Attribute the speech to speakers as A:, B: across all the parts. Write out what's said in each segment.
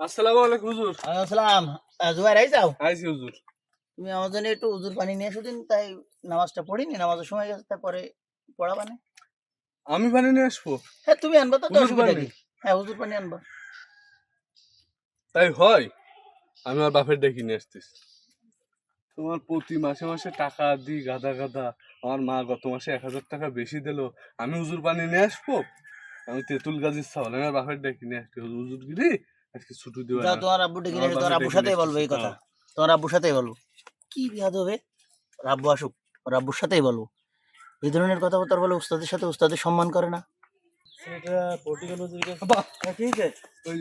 A: আসসালামু আলাইকুম হুজুর।
B: আসসালাম। জুবাইর আইসাও?
A: আইছি হুজুর।
B: তুমি আমার জন্য একটু উজুর পানি নিয়ে এসো দিন, তাই নামাজটা পড়িনি, নামাজের সময় গেছে, তারপরে পড়াবা না?
A: আমি পানি নিয়ে আসবো?
B: হ্যাঁ, তুমি আনবা তো,
A: হুজুর
B: অসুবিধা
A: পানি?
B: কি? হ্যাঁ, উজুর পানি আনবা।
A: তাই হয়? আমি আমার বাপের ডেকে নিয়ে আসতেছি। তোমার প্রতি মাসে মাসে টাকা দিই গাদা গাদা। আমার মা গত মাসে 1000 টাকা বেশি দিল। আমি হুজুর পানি নিয়ে আসবো? আমি তেঁতুল গাছের ছাওয়াল, আমি আমার বাপের ডেকে নিয়ে আসছি। হুজুর গিরি আজকে ছুটি দিবে
B: যাও,
A: না।
B: তোমার আব্বু ডেকে নিয়ে
A: আমার
B: এসো, তোমার
A: বাপের
B: আব্বুর
A: ডেকে নিয়ে
B: সাথেই বলবো
A: আসতেছি।
B: এই কথা। তোমার আব্বুর সাথেই বলবো। কি বিয়াদ হবে? ওর আব্বু আসুক, ওর আব্বুর সাথেই বলবো। এই ধরনের কথাবার্তা বলে উস্তাদের সাথে, উস্তাদের সম্মান করে না।
A: বাহ!
B: ঠিক আছে।
A: ওই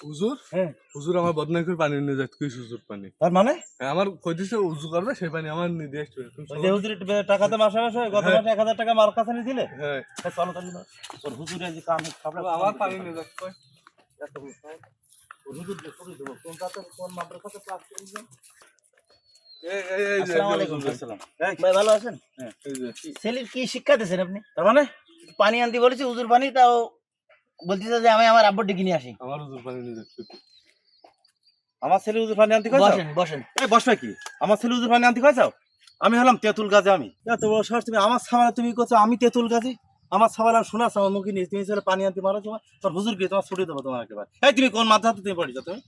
A: হুজুর,
B: হ্যাঁ,
A: হুজুর আমার বদনাম করে পানি নিয়ে যাচ্ছে, কইস হুজুর পানি।
B: তার মানে
A: হ্যাঁ, আমার কই দিছে উজু করবে সেই পানি আমার নিয়ে দিয়ে আসবে। তুমি
B: ওই
A: চলো
B: যে
A: না?
B: হুজুর টাকাতে মাসে মাসে গত
A: হ্যাঁ।
B: মাসে 1000 টাকা মার কাছে নিয়ে দিলে।
A: হ্যাঁ,
B: চলো তাহলে, ওর হুজুরের যে কাম খাবলা
A: আমার পানি নিয়ে যাচ্ছে কই?
B: এত বুঝতে ওর হুজুর যে করে দেবো, কোন কাছে কোন মাদ্রাসাতে ক্লাস করবেন।
A: এই যে
B: আসসালামু আলাইকুম। আসসালাম। ভাই ভালো আছেন? হ্যাঁ।
A: এই যে
B: ছেলের কি শিক্ষা দিয়েছেন আপনি? তার মানে পানি আনতে বলেছি, উজুর পানি, তাও বলতেছে যে আমি আমার আব্বুর ডেকে নিয়ে আসি।
A: আমার হুজুর পানি নিয়ে যাচ্ছে।
C: আমার ছেলে উজুর পানি আনতে কইছো?
B: বসেন বসেন।
C: এই বসবে কি? আমার ছেলে উজুর পানি আনতে কইছো? আমি হলাম তেঁতুল গাছে। আমি এত বড় সাহস, তুমি আমার সামানা তুমি কইছো আমি তেঁতুল গাছে? আমার সামানা শোনাছ আমার মুখে নিয়ে তুমি ছেলে পানি আনতে মারো, তোমার তোর হুজুর গিয়ে তোমার ছুটি দেবো তোমার একেবারে। এই তুমি কোন মাদ্রাসাতে তুমি পড়িছো তুমি?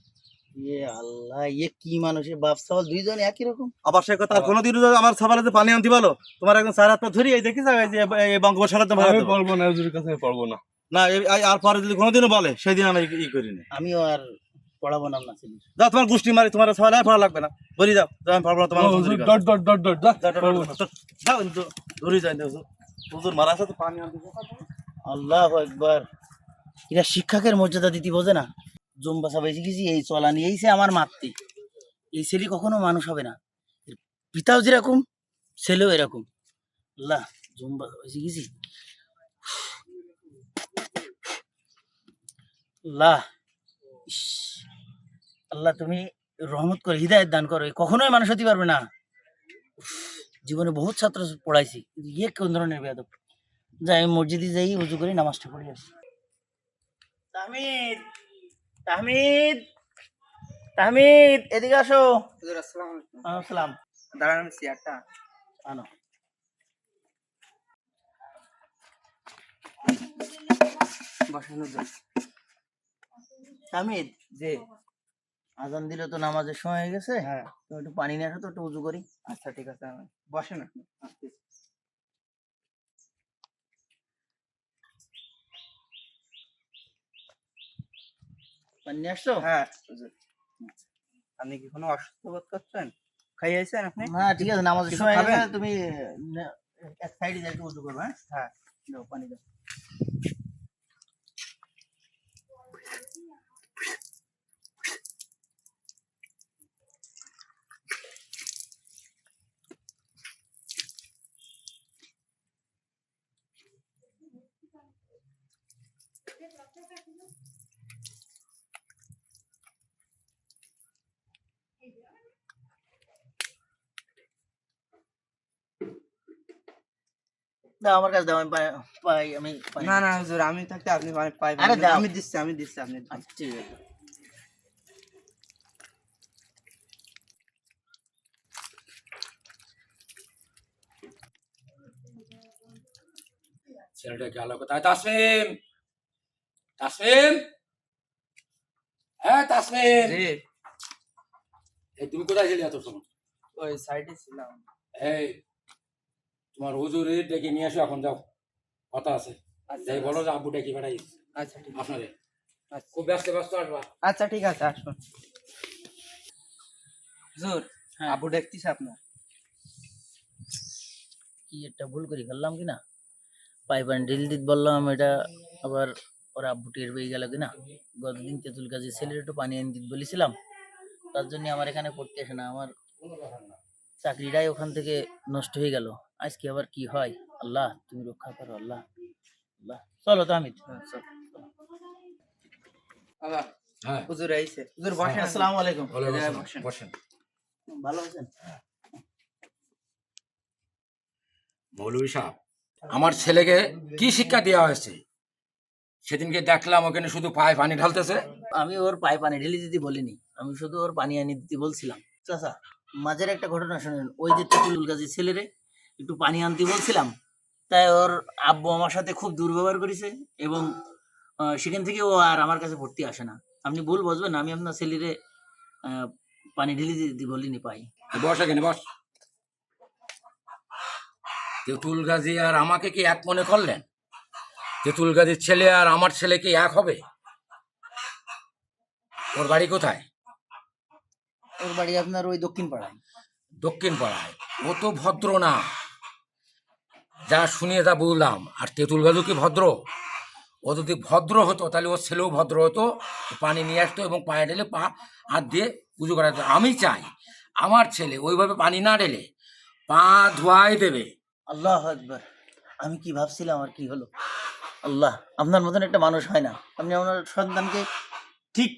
B: ইয়ে আল্লাহ, ইয়ে কি মানুষের বাপ সওয়াল দুইজন একই রকম।
C: আবার সে কথা আর কোনোদিন আমার সামানাতে পানি আনতে বলো, তোমার একদম চার হাত পা ধরি এই দেখিস এই যে এই বঙ্গোপসাগরে তোমার
A: আমি পড়বো না, হুজুরের কাছে আমি পড়বো না।
C: না আর পরে যদি কোনোদিনও বলে সেদিন আমি ই করি না।
B: আমিও আর পড়াবো না আপনার ছেলে।
C: যাও তোমার গোষ্ঠী মারি, তোমার সবাই আর পড়া লাগবে না, বলি যাও যাও, আমি পড়বো না তোমার
A: হুজুর ডট ডট ডট ডট যা পড়বো না।
C: যাও ধরি যাই না হুজুর। হুজুর মারা আছে তো পানি আনতে যাও।
B: আল্লাহু আকবার। এরা শিক্ষকের মর্যাদা দিতে বোঝে না। জম্বাসা বেশি গেছি, এই চলা নিয়েইছে আমার মারতে। এই ছেলে কখনো মানুষ হবে না। এর পিতাও যেরকম, ছেলেও এরকম। আল্লাহ, জম্বাসা বেশি গেছি। আল্লাহ, ইস, আল্লাহ তুমি রহমত করে হৃদায়ত দান করো। এ কখনোই মানুষ হতে পারবে না। উফ, জীবনে বহুত ছাত্র পড়াইছি, কিন্তু ইয়ে কোন ধরনের বেয়াদব। যাই, আমি মসজিদে যাই, উজু করে নামাজটা পড়ে আসি। তাহমিদ, তাহমিদ, তাহমিদ, এদিকে আসো।
D: হুজুর আসসালামু আলাইকুম।
B: আসসালাম।
D: দাঁড়ান আমি চেয়ারটা
B: আনো।
D: বসান হুজুর।
B: তাহমিদ,
D: জি।
B: আজান দিলে তো নামাজের সময় হয়ে গেছে।
D: হ্যাঁ,
B: তুমি একটু পানি নিয়ে আসো তো, একটু উজু করি।
D: আচ্ছা ঠিক আছে, বসেন আপনি।
B: পানি নিয়ে আসছো?
D: হ্যাঁ হুজুর। আপনি কি কোনো অসুস্থ বোধ করছেন? খাইয়েছেন আপনি?
B: না ঠিক আছে, নামাজের
D: কিছু
B: সময় হয়ে
D: খাবেন?
B: গেছে, তুমি এক সাইডে যাই, একটু উজু করবে। হ্যাঁ,
D: হ্যাঁ।
B: দাও পানি দাও। দাও আমার কাছে দাও, আমি আমি পানি
D: না না
B: দিচ্ছি।
D: হুজুর, আমি থাকতে আপনি পানি পাইবেন
B: আরে
D: না।
B: দাও।
D: আমি দিচ্ছি আপনি দিচ্ছেন।
B: আচ্ছা ঠিক আছে।
E: ছেলেটা গেল কোথায়? তাসমিম, তাসমিম, হ্যাঁ তাসমিম,
D: জি,
E: এই তুমি কোথায় ছিলে এত সময়?
D: ওই সাইডে ছিলাম।
E: এই তোমার হুজুরে ডেকে নিয়ে এসো, এখন যাও, কথা আছে।
D: আচ্ছা
E: যাই বলো যে আব্বু ডেকে বেড়াই
D: আচ্ছা ঠিক আছে।
E: আপনাদের।
D: আচ্ছা
E: খুব ব্যস্ত ব্যস্ত আসবা।
D: আচ্ছা ঠিক আছে, আসুন। হুজুর,
B: হ্যাঁ।
D: আব্বু দেখতিস আপনার।
B: কি একটা ভুল করে ফেললাম কিনা, পাইপ অ্যান্ড ড্রিল দিতে বললাম, এটা আবার ওরা আব্বু টের পেয়ে গেল কিনা। গতদিন তেঁতুল গাছের ছেলের একটু পানি এনে দিতে বলেছিলাম, তার জন্য আমার এখানে পড়তে আসে না, আমার চাকরিটাই ওখান থেকে নষ্ট হয়ে গেল। আজকে আবার কি হয়, আল্লাহ তুমি রক্ষা করো। আল্লাহ, আল্লাহ, চলো তো আমি।
D: বাবা,
E: হ্যাঁ,
D: হুজুর আইছে। হুজুর বসেন।
B: আসসালামু আলাইকুম।
E: ওয়ালাইকুম
D: এই জায়গায়
E: আসসালাম।
D: বসেন।
E: বসেন।
B: ভালো আছেন?
E: মৌলভী সাহেব, আমার ছেলেকে কি শিক্ষা দেওয়া হয়েছে? সেদিনকে দেখলাম ওখানে শুধু পায়ে পানি ঢালতেছে,
B: আমি ওর পায়ে পানি ঢেলে দিতে বলিনি, আমি শুধু ওর পানি এনে দিতে বলছিলাম। চাচা, মাঝের একটা ঘটনা শুনেন, ওই যে তেঁতুল গাছের ছেলেরে একটু পানি আনতে বলছিলাম, তাই ওর আব্বু আমার সাথে খুব দুর্ব্যবহার করেছে, এবং সেখান থেকে ও আর আমার কাছে ভর্তি আসে না। আপনি ভুল বুঝবেন, আমি আপনার ছেলেরে আহ, পানি ঢেলে দিতে বলিনি পাই।
E: বস এখানে বস। তেঁতুল গাজী আর আমাকে কি এক মনে করলেন? তেঁতুল গাজীর ছেলে আর আমার ছেলে কি এক হবে? ওর বাড়ি কোথায়?
B: ওর বাড়ি আপনার ওই দক্ষিণ পাড়ায়।
E: দক্ষিণ পাড়ায়। ও তো ভদ্র না, যা শুনিয়ে তা বুঝলাম। আর তেঁতুল গাজু কি ভদ্র? ও যদি ভদ্র হতো তাহলে ওর ছেলেও ভদ্র হতো, ও পানি নিয়ে আসতো এবং পায়ে ঢেলে পা হাত দিয়ে পুজো করা হতো। আমি চাই আমার ছেলে ওইভাবে পানি না ঢেলে পা ধোয়াই দেবে।
B: আল্লাহ আকবার, আমি কি ভাবছিলাম আর কি হলো। আল্লাহ, আপনার মতন একটা মানুষ হয় না। আপনি আপনার সন্তানকে ঠিক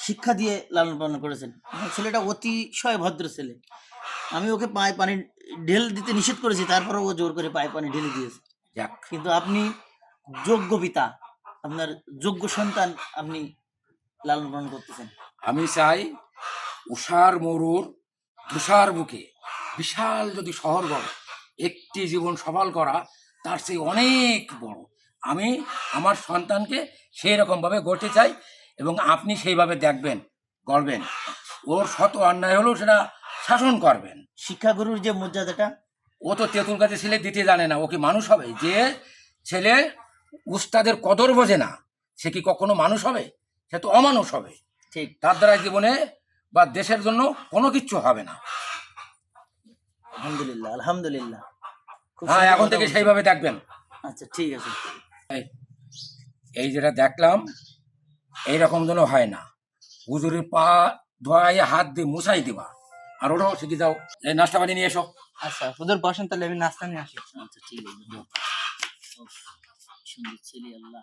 B: শিক্ষা দিয়ে লালন পালন করেছেন। আমার ছেলেটা অতিশয় ভদ্র ছেলে। আমি ওকে পায়ে পানি ঢেল দিতে নিষেধ করেছি, তারপরেও ও জোর করে পায়ে পানি ঢেলে দিয়েছে।
E: যাক,
B: কিন্তু আপনি যোগ্য পিতা, আপনার যোগ্য সন্তান আপনি লালন পালন করতেছেন।
E: আমি চাই উষার মরুর তুষার বুকে বিশাল যদি শহর গড়ে, একটি জীবন সফল করা তার চেয়ে অনেক বড়। আমি আমার সন্তানকে সেই রকমভাবে গড়তে চাই এবং আপনি সেইভাবে দেখবেন, গড়বেন। ওর শত অন্যায় হলেও সেটা শাসন করবেন।
B: শিক্ষাগুরুর যে মর্যাদাটা,
E: ও তো তেঁতুল গাছে ছেলে দিতে জানে না, ও কি মানুষ হবে? যে ছেলে উস্তাদের কদর বোঝে না, সে কি কখনো মানুষ হবে? সে তো অমানুষ হবে।
B: ঠিক।
E: তার দ্বারা জীবনে বা দেশের জন্য কোনো কিচ্ছু হবে না।
B: আলহামদুলিল্লাহ, আলহামদুলিল্লাহ। খুব
E: হ্যাঁ,
B: সুন্দর
E: এখন
B: কথা
E: থেকে
B: বলছেন।
E: সেইভাবে দেখবেন।
B: আচ্ছা, ঠিক আছে।
E: এই যেটা দেখলাম এইরকম যেন হয় না। হুজুরের পা ধোয়াই হাত দিয়ে মুছাই দিবা। আর ওটাও শিখে যাও, এই নাস্তা পানি নিয়ে এসো।
D: আচ্ছা হুজুর বসেন, তাহলে আমি নাস্তা নিয়ে আসি।
B: আচ্ছা, ঠিক আছে। উফ, সুন্দর ছেলে, আল্লাহ।